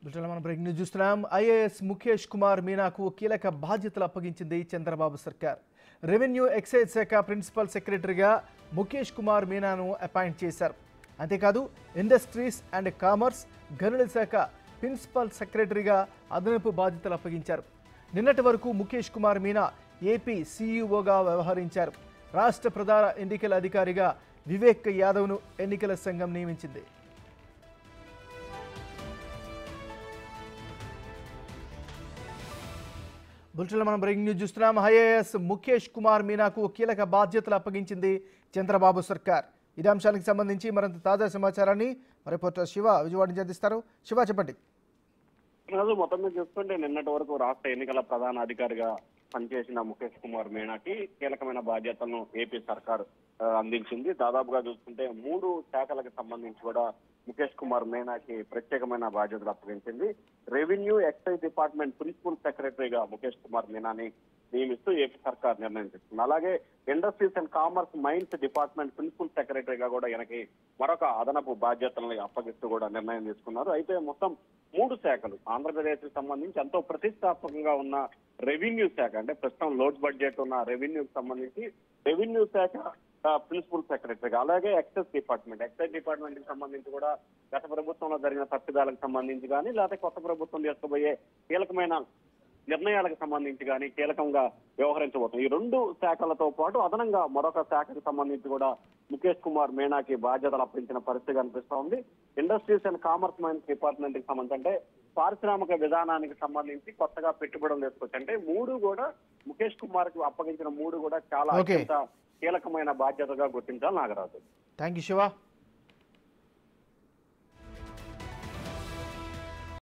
మనం breaking news చూస్తున్నాం. IAS Mukesh Kumar మీనాకు కీలక బాధ్యతలు అప్పగించింది చంద్రబాబు సర్కార్. రెవెన్యూ ఎక్సైజ్ శాఖ ప్రిన్సిపల్ సెక్రటరీగా ముఖేష్ కుమార్ మీనాను అపాయింట్ చేశారు. అంతేకాదు ఇండస్ట్రీస్ అండ్ కామర్స్, గనుల శాఖ ప్రిన్సిపల్ సెక్రటరీగా అదనపు బాధ్యతలు అప్పగించారు. నిన్నటి వరకు ముఖేష్ కుమార్ మీనా ఏపీ సీఈఓగా వ్యవహరించారు. రాష్ట్ర ప్రధాన ఎన్నికల అధికారిగా వివేక్ యాదవ్ను ఎన్నికల సంఘం నియమించింది. బులెటిన్లో మనం బ్రేకింగ్ న్యూస్ చూస్తున్నాం. ఐఏఎస్ ముఖేష్ కుమార్ మీనాకు కీలక బాధ్యతలు అప్పగించింది చంద్రబాబు సర్కార్. ఇదే అంశానికి సంబంధించి మరింత తాజా సమాచారాన్ని రిపోర్టర్ శివ విజయవాడ నుంచి అందిస్తారు. శివ, చెప్పండి. మొత్తం మీద చూసుకుంటే నిన్నటి వరకు రాష్ట్ర ఎన్నికల ప్రధాన అధికారిగా పనిచేసిన ముఖేష్ కుమార్ మీనాకి కీలకమైన బాధ్యతలను ఏపీ సర్కార్ అందించింది. దాదాపుగా చూసుకుంటే 3 శాఖలకు సంబంధించి కూడా ముఖేష్ కుమార్ మీనాకి ప్రత్యేకమైన బాధ్యతలు అప్పగించింది. రెవెన్యూ ఎక్సైజ్ డిపార్ట్మెంట్ ప్రిన్సిపల్ సెక్రటరీగా ముఖేష్ కుమార్ మీనాని నియమిస్తూ ఏపీ సర్కార్ నిర్ణయం తీసుకుంది. అలాగే industries and commerce mines department principal సెక్రటరీగా కూడా ఈయనకి మరొక అదనపు బాధ్యతలను అప్పగిస్తూ కూడా నిర్ణయం తీసుకున్నారు. అయితే మొత్తం 3 శాఖలు ఆంధ్రప్రదేశ్ కి సంబంధించి ఎంతో ప్రతిష్టాత్మకంగా ఉన్న రెవెన్యూ శాఖ, అంటే ప్రస్తుతం లోడ్ బడ్జెట్ ఉన్న రెవెన్యూకి సంబంధించి రెవెన్యూ శాఖ ప్రిన్సిపల్ సెక్రటరీగా, అలాగే ఎక్సైజ్ డిపార్ట్మెంట్ కి సంబంధించి కూడా గత ప్రభుత్వంలో జరిగిన తప్పిదాలకు సంబంధించి కానీ, లేకపోతే కొత్త ప్రభుత్వం చేసుకోబోయే కీలకమైన నిర్ణయాలకు సంబంధించి కానీ కీలకంగా వ్యవహరించబోతుంది. ఈ 2 శాఖలతో పాటు అదనంగా మరొక శాఖకు సంబంధించి కూడా ముఖేష్ కుమార్ మీనాకి బాధ్యతలు అప్పగించిన పరిస్థితి కనిపిస్తా ఉంది. Industries and commerce mines department కి సంబంధించి, అంటే పారిశ్రామిక విధానానికి సంబంధించి కొత్తగా పెట్టుబడులు తీసుకొచ్చి, అంటే 3 కూడా ముఖేష్ కుమార్ కి అప్పగించిన 3 కూడా చాలా అత్యంత కీలకమైన బాధ్యతగా గుర్తించాలి నాగరాజు. Thank you Shiva.